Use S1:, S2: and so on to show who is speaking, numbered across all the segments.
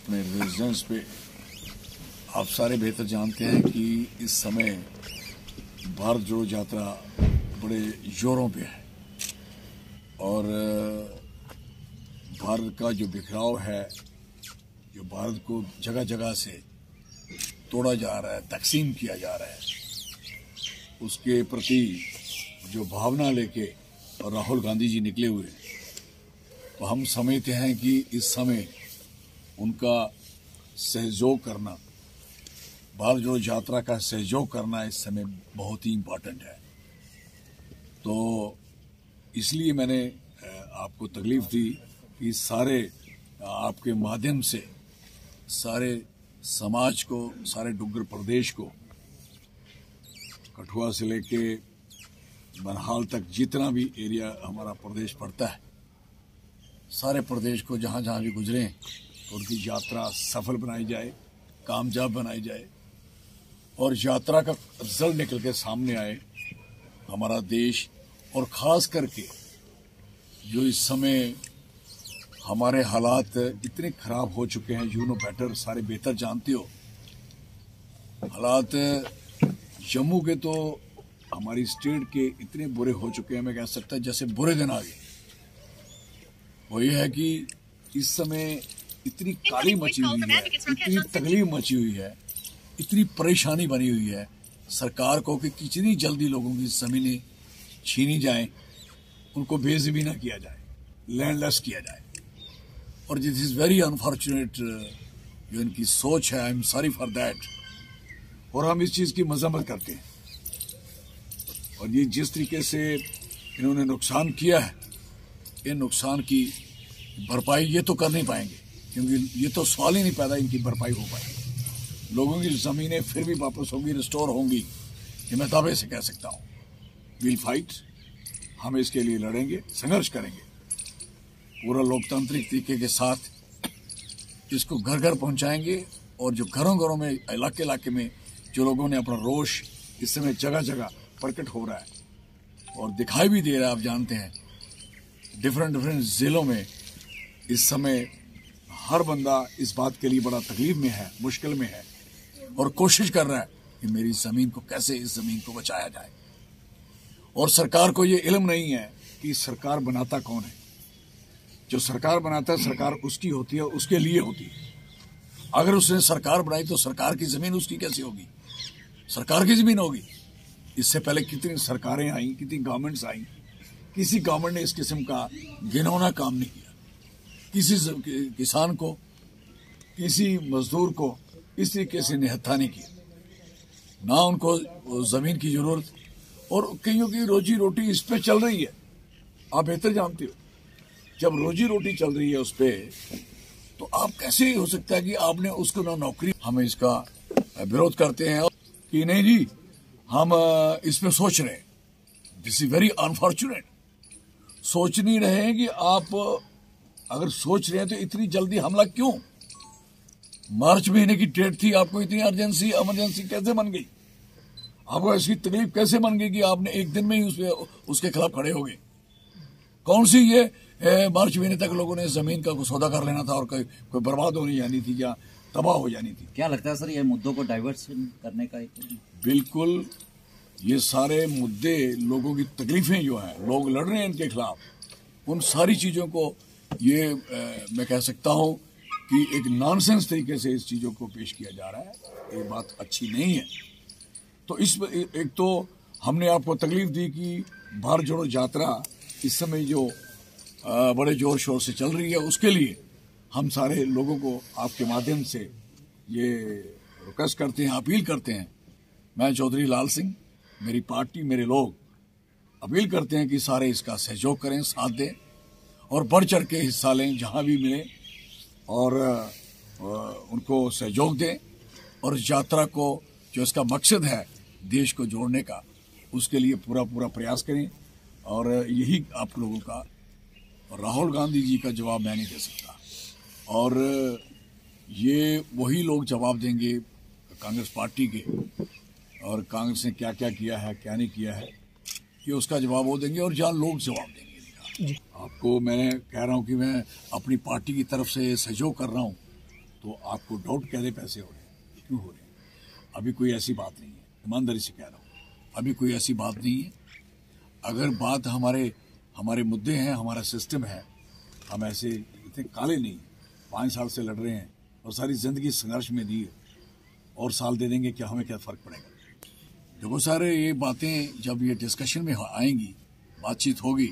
S1: अपने रेजिडेंस पे। आप सारे बेहतर जानते हैं कि इस समय भारत जोड़ो यात्रा बड़े जोरों पे है और भारत का जो बिखराव है, जो भारत को जगह जगह से तोड़ा जा रहा है, तकसीम किया जा रहा है, उसके प्रति जो भावना लेके और राहुल गांधी जी निकले हुए हैं, तो हम समझते हैं कि इस समय उनका सहयोग करना, भारत जोड़ो यात्रा का सहयोग करना इस समय बहुत ही इम्पोर्टेंट है। तो इसलिए मैंने आपको तकलीफ दी कि सारे आपके माध्यम से सारे समाज को, सारे डुग्गर प्रदेश को, कठुआ से लेके बनहाल तक जितना भी एरिया हमारा प्रदेश पड़ता है, सारे प्रदेश को जहाँ जहाँ भी गुजरें तो उनकी यात्रा सफल बनाई जाए, कामयाब बनाई जाए और यात्रा का रिजल्ट निकल के सामने आए। हमारा देश और ख़ास करके जो इस समय हमारे हालात इतने ख़राब हो चुके हैं, यू नो बेटर, सारे बेहतर जानते हो, हालात जम्मू के तो हमारी स्टेट के इतने बुरे हो चुके हैं, मैं कह सकता जैसे बुरे दिन आ गए। वो ये है कि इस समय इतनी काली मची हुई है, इतनी तकलीफ मची हुई है, इतनी परेशानी बनी हुई है सरकार को कि कितनी जल्दी लोगों की ज़मीनें छीनी जाएं, उनको बेज़मीना किया जाए, लैंडलेस किया जाए। और दिस इज़ वेरी अनफॉर्चुनेट जो इनकी सोच है। I am sorry for that. और हम इस चीज़ की मजम्मत करते हैं। और ये जिस तरीके से इन्होंने नुकसान किया है, ये नुकसान की भरपाई ये तो कर नहीं पाएंगे, क्योंकि ये तो सवाल ही नहीं पैदा इनकी भरपाई हो पाएगी। लोगों की ज़मीनें फिर भी वापस होंगी, रिस्टोर होंगी, ये मैं दावे से कह सकता हूँ। विल फाइट, हम इसके लिए लड़ेंगे, संघर्ष करेंगे पूरा लोकतांत्रिक तरीके के साथ। इसको घर घर पहुँचाएंगे और जो घरों घरों में, इलाके इलाके में जो लोगों ने अपना रोष इस समय जगह जगह प्रकट हो रहा है और दिखाई भी दे रहा है। आप जानते हैं डिफरेंट जिलों में इस समय हर बंदा इस बात के लिए बड़ा तकलीफ में है, मुश्किल में है और कोशिश कर रहा है कि मेरी ज़मीन को कैसे, इस ज़मीन को बचाया जाए। और सरकार को ये इल्म नहीं है कि सरकार बनाता कौन है। जो सरकार बनाता है, सरकार उसकी होती है, उसके लिए होती है। अगर उसने सरकार बनाई तो सरकार की ज़मीन उसकी कैसे होगी? सरकार की ज़मीन होगी। इससे पहले कितनी सरकारें आई, कितनी गवर्नमेंट्स आई, किसी गवर्नमेंट ने इस किस्म का घिनौना काम नहीं किया। किसी किसान को, किसी मजदूर को इस तरीके से निहत्था नहीं किया, ना उनको ज़मीन की ज़रूरत। और कईयों की रोजी रोटी इस पे चल रही है। आप बेहतर जानते हो, जब रोजी रोटी चल रही है उस पर, तो आप कैसे हो सकता है कि आपने उसको ना नौकरी। हम इसका विरोध करते हैं कि नहीं जी, हम इस पे सोच रहे हैं। This is very unfortunate. सोच नहीं रहे हैं कि आप अगर सोच रहे हैं तो इतनी जल्दी हमला क्यों? मार्च महीने की डेट थी, आपको इतनी इमरजेंसी कैसे बन गई? आपको ऐसी तकलीफ कैसे बन गई कि आपने एक दिन में ही उसके खिलाफ खड़े हो गए? कौन सी ये मार्च महीने तक लोगों ने जमीन का सौदा कर लेना था और कोई बर्बाद होनी जानी थी या तबाह हो जानी थी?
S2: क्या लगता है सर, ये मुद्दों को डाइवर्सन करने का
S1: बिल्कुल, ये सारे मुद्दे, लोगों की तकलीफें जो हैं, लोग लड़ रहे हैं इनके खिलाफ, उन सारी चीज़ों को ये मैं कह सकता हूँ कि एक नॉनसेंस तरीके से इस चीज़ों को पेश किया जा रहा है। ये बात अच्छी नहीं है। तो एक तो हमने आपको तकलीफ दी कि भारत जोड़ो यात्रा इस समय जो बड़े जोर शोर से चल रही है, उसके लिए हम सारे लोगों को आपके माध्यम से ये रिक्वेस्ट करते हैं, अपील करते हैं। मैं चौधरी लाल सिंह, मेरी पार्टी, मेरे लोग अपील करते हैं कि सारे इसका सहयोग करें, साथ दें और बढ़ चढ़ के हिस्सा लें जहाँ भी मिले और उनको सहयोग दें और यात्रा को, जो इसका मकसद है देश को जोड़ने का, उसके लिए पूरा प्रयास करें। और यही आप लोगों का, राहुल गांधी जी का जवाब मैं नहीं दे सकता और ये वही लोग जवाब देंगे कांग्रेस पार्टी के, और कांग्रेस ने क्या क्या किया है, क्या नहीं किया है, ये उसका जवाब वो देंगे और जहाँ लोग जवाब देंगे। आपको मैं कह रहा हूँ कि मैं अपनी पार्टी की तरफ से सहयोग कर रहा हूँ तो आपको डाउट कैसे पैसे हो रहे हैं, क्यों हो रहे हैं? अभी कोई ऐसी बात नहीं है, ईमानदारी से कह रहा हूँ, अभी कोई ऐसी बात नहीं है। अगर बात हमारे मुद्दे हैं, हमारा सिस्टम है, हम ऐसे इतने काले नहीं, 5 साल से लड़ रहे हैं और सारी जिंदगी संघर्ष में दी है, और साल दे देंगे क्या, हमें क्या फर्क पड़ेगा? देखो सारे ये बातें जब ये डिस्कशन में आएंगी, बातचीत होगी,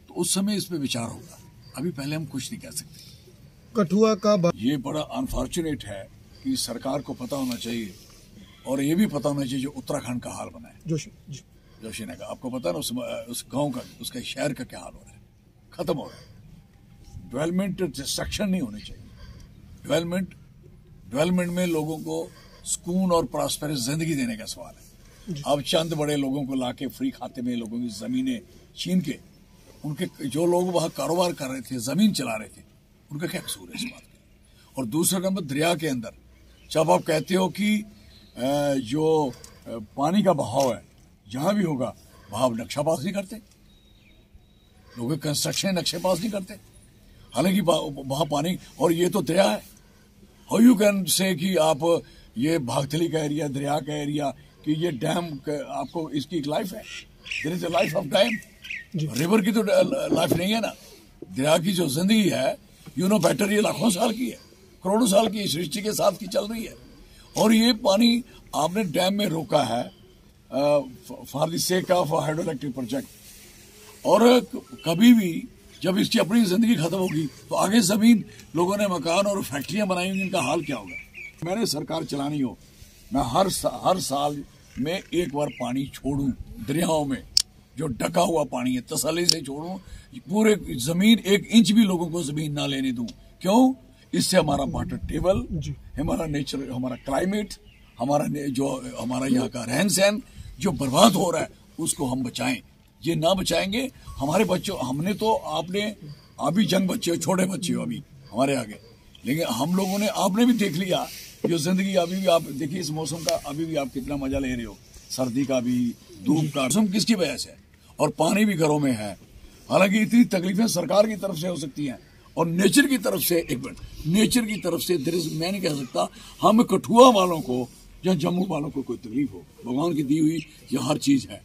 S1: तो उस समय इस पे विचार होगा। अभी पहले हम कुछ नहीं कह सकते।
S3: कठुआ का
S1: ये बड़ा अनफॉर्चुनेट है कि सरकार को पता होना चाहिए, और ये भी पता होना चाहिए जो उत्तराखंड का हाल बना है, जोशी ने कहा, आपको पता है ना उस गांव का, उसका शहर का क्या हाल हो रहा है, खत्म हो रहा है। डेवलपमेंट डिस्ट्रक्शन नहीं होनी चाहिए। डेवलपमेंट में लोगों को सुकून और प्रॉस्पेरस जिंदगी देने का सवाल है। अब चंद बड़े लोगों को लाके फ्री खाते में लोगों की जमीनें छीन के, उनके जो लोग वहां कारोबार कर रहे थे, जमीन चला रहे थे, उनका क्या कसूर है इस बात का? और दूसरा नंबर, दरिया के अंदर जब आप कहते हो कि जो पानी का बहाव है जहां भी होगा वहां नक्शा पास नहीं करते, लोग कंस्ट्रक्शन नक्शे पास नहीं करते, हालांकि वहां पानी, और ये तो दरिया है। हाउ यू कैन से कि आप ये भागथली का एरिया, दरिया का एरिया, कि ये डैम आपको इसकी एक लाइफ है, there is a life of dam. River की तो लाइफ नहीं है ना, दरिया की जो जिंदगी है, यू नो बेटर, ये लाखों साल की है, करोड़ों साल की, सृष्टि के साथ की चल रही है। और ये पानी आपने डैम में रोका है for the sake of hydro electric project, और कभी भी जब इसकी अपनी जिंदगी खत्म होगी तो आगे जमीन, लोगों ने मकान और फैक्ट्रियां बनाई होंगी, इनका हाल क्या होगा? मैंने सरकार चलानी हो, मैं हर साल में एक बार पानी छोड़ूं दरियाओं में, जो ढका हुआ पानी है, तसल्ली से छोड़ूं, पूरे जमीन 1 इंच भी लोगों को जमीन ना लेने दूं। क्यों? इससे हमारा वाटर टेबल, हमारा नेचर, हमारा क्लाइमेट, हमारा यहाँ का रहन सहन जो बर्बाद हो रहा है, उसको हम बचाएं। ये ना बचाएंगे, हमारे बच्चों, हमने तो, आपने अभी जंग बच्चे हो, छोटे बच्चे हो अभी हमारे आगे, लेकिन हम लोगों ने, आपने भी देख लिया जो जिंदगी, अभी भी आप देखिए इस मौसम का, अभी भी आप कितना मजा ले रहे हो, सर्दी का भी, धूप का। मौसम किसकी वजह से? और पानी भी घरों में है। हालांकि इतनी तकलीफें सरकार की तरफ से हो सकती हैं, और नेचर की तरफ से, एक मिनट, नेचर की तरफ से मैं नहीं कह सकता हम कठुआ वालों को या जम्मू वालों को कोई तकलीफ हो, भगवान की दी हुई ये हर चीज है।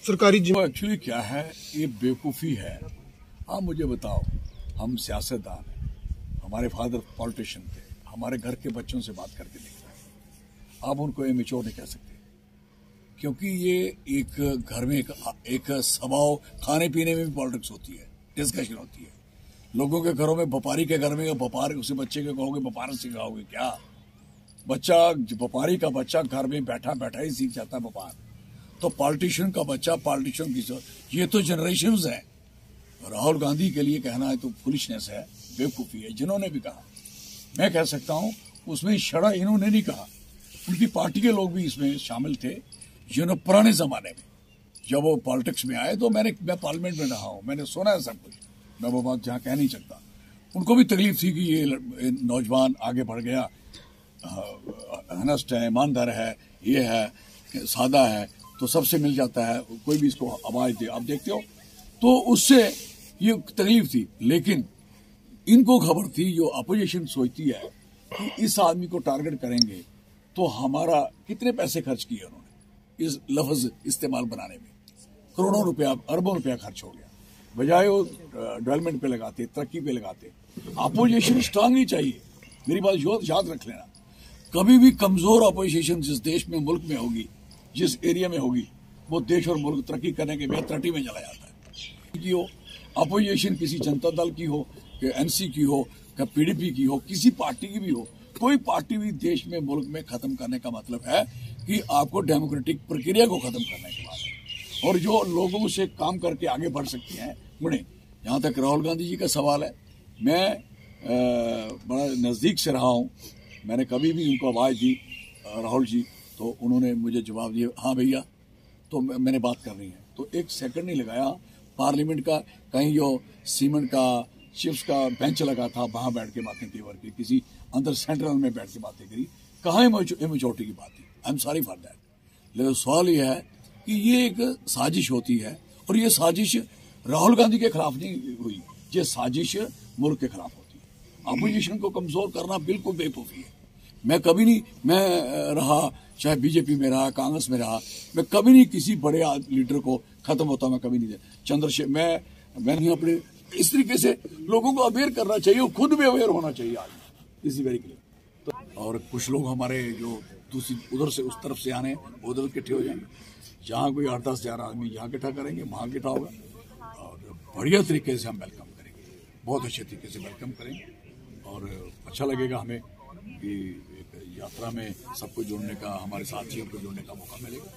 S3: सरकारी
S1: एक्चुअली क्या है, ये बेवकूफ़ी है। आप मुझे बताओ, हम सियासतदान हैं, हमारे फादर पॉलिटिशियन थे, हमारे घर के बच्चों से बात करके देख रहे हैं, आप उनको इमेच्योर नहीं कह सकते, क्योंकि ये एक घर में एक सभाओ, खाने पीने में भी पॉलिटिक्स होती है, डिस्कशन होती है। लोगों के घरों में, व्यापारी के घर में व्यापार, उसे बच्चे को कहोगे व्यापार सिखाओगे क्या? बच्चा, व्यापारी का बच्चा घर में बैठा बैठा ही सीख जाता है व्यापार, तो पॉलिटिशियन का बच्चा पॉलिटिशियन की, ये तो जनरेशंस है। राहुल गांधी के लिए कहना है तो फुलिशनेस है, बेवकूफ़ी है। जिन्होंने भी कहा, मैं कह सकता हूं, उसमें शड़ा इन्होंने नहीं कहा, उनकी पार्टी के लोग भी इसमें शामिल थे। जिन्होंने पुराने जमाने में जब वो पॉलिटिक्स में आए, तो मैं पार्लियामेंट में रहा हूं, मैंने सुना है सब कुछ, मैं वो बात जहाँ कह नहीं सकता। उनको भी तकलीफ थी कि ये नौजवान आगे बढ़ गया, हनस्ट है, ईमानदार है, ये है, सादा है, तो सबसे मिल जाता है, कोई भी इसको आवाज दे, आप देखते हो, तो उससे ये तकलीफ थी। लेकिन इनको खबर थी, जो अपोजिशन सोचती है कि इस आदमी को टारगेट करेंगे तो हमारा कितने पैसे खर्च किए उन्होंने इस लफ्ज इस्तेमाल बनाने में, करोड़ों रुपया, अरबों रुपया खर्च हो गया, बजाय वो डेवलपमेंट पे लगाते, तरक्की पे लगाते। अपोजिशन स्ट्रांग नहीं चाहिए, मेरी बात याद रख लेना। कभी भी कमजोर अपोजिशन जिस देश में, मुल्क में होगी, जिस एरिया में होगी, वो देश और मुल्क तरक्की करने के बेतरती में चला जाता है। की हो अपोजिशन, किसी जनता दल की हो, एनसी की हो, पीडीपी की हो, किसी पार्टी की भी हो, कोई पार्टी भी देश में, मुल्क में खत्म करने का मतलब है कि आपको डेमोक्रेटिक प्रक्रिया को खत्म करने के बाद, और जो लोगों से काम करके आगे बढ़ सकते हैं बढ़े। जहाँ तक राहुल गांधी जी का सवाल है, मैं बड़ा नज़दीक से रहा हूँ, मैंने कभी भी उनको आवाज़ दी, राहुल जी, तो उन्होंने मुझे जवाब दिया, हाँ भैया, तो मैंने बात करनी है। तो 1 सेकंड नहीं लगाया, पार्लियामेंट का कहीं जो सीमेंट का, चिप्स का बेंच लगा था, वहाँ बैठ के बातें की, वर्ग किसी अंदर सेंट्रल में बैठ के बातें करी, कहाँ इमेच्योरिटी की बात थी। I am sorry for that. लेकिन सवाल यह है कि ये एक साजिश होती है, और ये साजिश राहुल गांधी के खिलाफ नहीं हुई, ये साजिश मुल्क के खिलाफ होती है। अपोजिशन को कमजोर करना बिल्कुल बेवकूफ़ी है। मैं कभी नहीं, मैं रहा चाहे बीजेपी में रहा, कांग्रेस में रहा, मैं कभी नहीं किसी बड़े लीडर को खत्म होता मैं कभी नहीं दिया। मैं अपने इस तरीके से लोगों को अवेयर करना चाहिए और खुद भी अवेयर होना चाहिए आज इसी वेरी क्लियर। तो और कुछ लोग हमारे जो दूसरी उधर से उस तरफ से आने उधर इकट्ठे हो जाएंगे, जहाँ कोई 8-10 आदमी यहाँ इकट्ठा करेंगे वहाँ इकट्ठा होगा और बढ़िया तरीके से हम वेलकम करेंगे, बहुत अच्छे तरीके से वेलकम करेंगे और अच्छा लगेगा हमें कि एक यात्रा में सबको जोड़ने का, हमारे साथियों को जोड़ने का मौका मिलेगा।